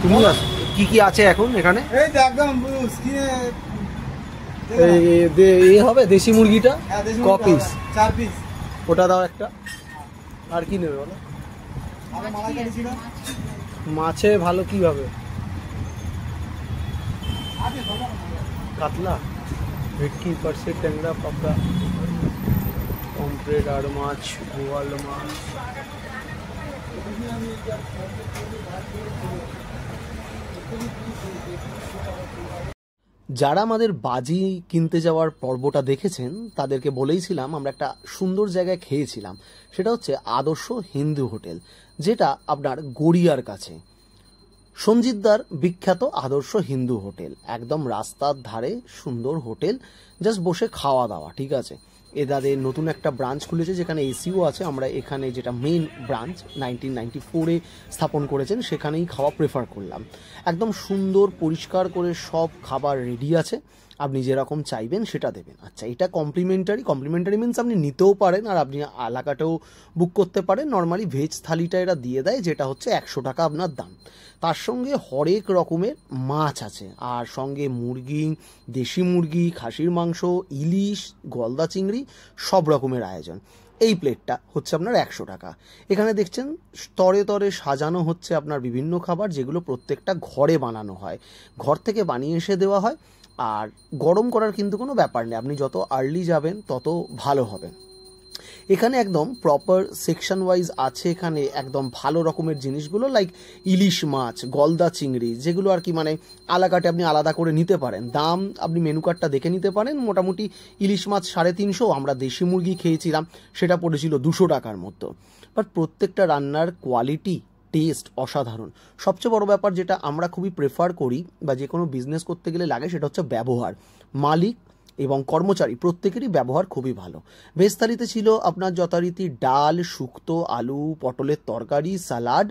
তুমি কি কি আছে এখন এখানে? এই তো একদম স্ক্রিনে এই হবে দেশি মুরগিটা ক পিস? 4 পিস। ওটা দাও একটা। আর কি নেবে বলো? মাছে ভালো কি হবে? কাতলা, ভেটকি, পার্সে, ট্যাংরা, পাবদা, পমফ্রেট, আর মাছ, বোয়াল মাছ। যারা আমাদের বাজি কিনতে যাওয়ার পর্বটা দেখেছেন তাদেরকে বলেইছিলাম আমরা একটা সুন্দর জায়গায় খেয়েছিলাম, সেটা হচ্ছে আদর্শ হিন্দু হোটেল, যেটা আপনার গড়িয়ার কাছে। সঞ্জিতদার বিখ্যাত আদর্শ হিন্দু হোটেল, একদম রাস্তার ধারে সুন্দর হোটেল, জাস্ট বসে খাওয়া দাওয়া, ঠিক আছে। এদের নতুন একটা ব্রাঞ্চ খুলেছে যেখানে এসিও আছে। আমরা এখানে যেটা মেন ব্রাঞ্চ 1994-এ স্থাপন করেছেন সেখানেই খাওয়া প্রেফার করলাম। একদম সুন্দর পরিষ্কার করে সব খাবার রেডি আছে, আপনি যেরকম চাইবেন সেটা দেবেন। আচ্ছা, এটা কমপ্লিমেন্টারি মিনস আপনি নিতেও পারেন আর আপনি এলাকাটাও বুক করতে পারেন। নর্মালি ভেজ থালিটা এরা দিয়ে দেয়, যেটা হচ্ছে 100 টাকা আপনার দাম। তার সঙ্গে হরেক রকমের মাছ আছে, আর সঙ্গে মুরগি, দেশি মুরগি, খাসির মাংস, ইলিশ, গলদা চিংড়ি, সব রকমের আয়োজন। এই প্লেটটা হচ্ছে আপনার 100 টাকা। এখানে দেখছেন তরে তরে সাজানো হচ্ছে আপনার বিভিন্ন খাবার, যেগুলো প্রত্যেকটা ঘরে বানানো হয়, ঘর থেকে বানিয়ে এসে দেওয়া হয়। আর গরম করার কিন্তু কোনো ব্যাপার নেই, আপনি যত আর্লি যাবেন তত ভালো হবে। এখানে একদম প্রপার সেকশন ওয়াইজ আছে, এখানে একদম ভালো রকমের জিনিসগুলো লাইক ইলিশ মাছ, গলদা চিংড়ি, যেগুলো আর কি মানে আলাকাটে আপনি আলাদা করে নিতে পারেন। দাম আপনি মেনু কার্ডটা দেখে নিতে পারেন। মোটামুটি ইলিশ মাছ 350, আমরা দেশি মুরগি খেয়েছিলাম সেটা পড়েছিল 200 টাকার মতো। বাট প্রত্যেকটা রান্নার কোয়ালিটি, টেস্ট অসাধারণ। সবচেয়ে বড় ব্যাপার যেটা আমরা খুবই প্রেফার করি বা যে কোনো বিজনেস করতে গেলে লাগে, সেটা হচ্ছে ব্যবহার। মালিক এবং কর্মচারী প্রত্যেকেরই ব্যবহার খুবই ভালো। ভেজ থালিতে ছিল আপনার যথারীতি ডাল, শুক্তো, আলু পটলের তরকারি, সালাড,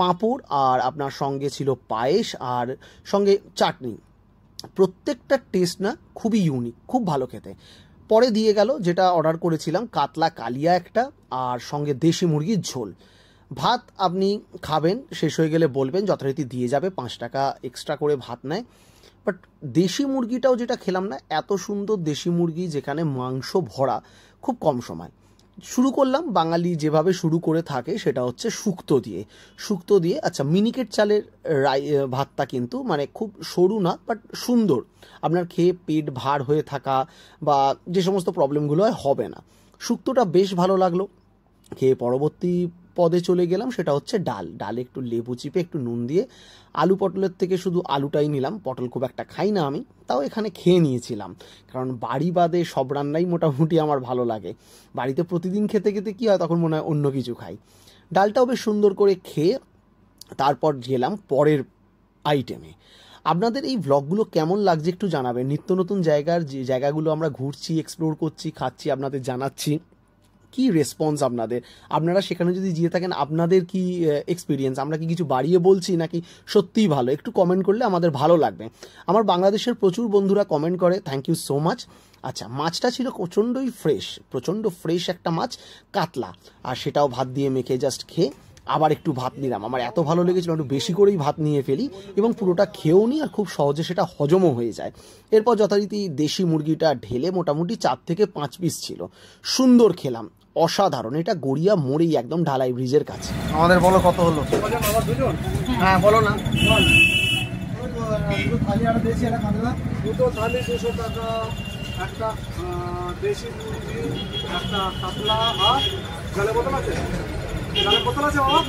পাঁপড়, আর আপনার সঙ্গে ছিল পায়েস আর সঙ্গে চাটনি। প্রত্যেকটা টেস্ট না খুবই ইউনিক, খুব ভালো খেতে। পরে দিয়ে গেল যেটা অর্ডার করেছিলাম, কাতলা কালিয়া একটা, আর সঙ্গে দেশি মুরগির ঝোল। ভাত আপনি খাবেন, শেষ হয়ে গেলে বলবেন, যথারীতি দিয়ে যাবে, 5 টাকা এক্সট্রা করে ভাত নেয়। বাট দেশি মুরগিটাও যেটা খেলাম না, এত সুন্দর দেশি মুরগি যেখানে মাংস ভরা, খুব কম সময়। শুরু করলাম বাঙালি যেভাবে শুরু করে থাকে, সেটা হচ্ছে শুক্তো দিয়ে। আচ্ছা, মিনিকেট চালের ভাতটা কিন্তু মানে খুব সরু না, বাট সুন্দর, আপনার খেয়ে পেট ভার হয়ে থাকা বা যে সমস্ত প্রবলেমগুলো হবে না। শুক্তোটা বেশ ভালো লাগলো খেয়ে। পরবর্তী পদে চলে গেলাম, সেটা হচ্ছে ডালে একটু লেবু চিপে একটু নুন দিয়ে, আলু পটলের থেকে শুধু আলুটাই নিলাম, পটল খুব একটা খাই না আমি, তাও এখানে খেয়ে নিয়েছিলাম। কারণ বাড়ি বাদে সব রান্নাই মোটামুটি আমার ভালো লাগে। বাড়িতে প্রতিদিন খেতে খেতে কী হয়, তখন মনে হয় অন্য কিছু খাই। ডালটাও বেশ সুন্দর করে খেয়ে তারপর গেলাম পরের আইটেমে। আপনাদের এই ব্লগগুলো কেমন লাগছে একটু জানাবেন। নিত্য নতুন যে জায়গাগুলো আমরা ঘুরছি, এক্সপ্লোর করছি, খাচ্ছি, আপনাদের জানাচ্ছি। কি রেসপন্স আপনারা সেখানে যদি গিয়ে থাকেন, আপনাদের কি এক্সপিরিয়েন্স? আমরা কি কিছু বাড়িয়ে বলছি নাকি সত্যিই ভালো? একটু কমেন্ট করলে আমাদের ভালো লাগবে। আমার বাংলাদেশের প্রচুর বন্ধুরা কমেন্ট করে, থ্যাংক ইউ সো মাচ। আচ্ছা, মাছটা ছিল প্রচণ্ড ফ্রেশ একটা মাছ, কাতলা, আর সেটাও ভাত দিয়ে মেখে জাস্ট খেয়ে আবার একটু ভাত নিলাম। আমার এত ভালো লেগেছিল, একটু বেশি করেই ভাত নিয়ে ফেলি এবং পুরোটা খেয়েও নিই, আর খুব সহজে সেটা হজমও হয়ে যায়। এরপর যথারীতি দেশি মুরগিটা ঢেলে মোটামুটি 4 থেকে 5 পিস ছিল, সুন্দর খেলাম, অসাধারণ। এটা গড়িয়া মোড়েই একদম ঢালাই ব্রিজের কাছে। আমাদের বলো কত হলো? হ্যাঁ বলো না। দুটো থালি 200 টাকা, একটা দেশি মুরগি, একটা কাতলা, আর জলের বোতল আছে বাবা?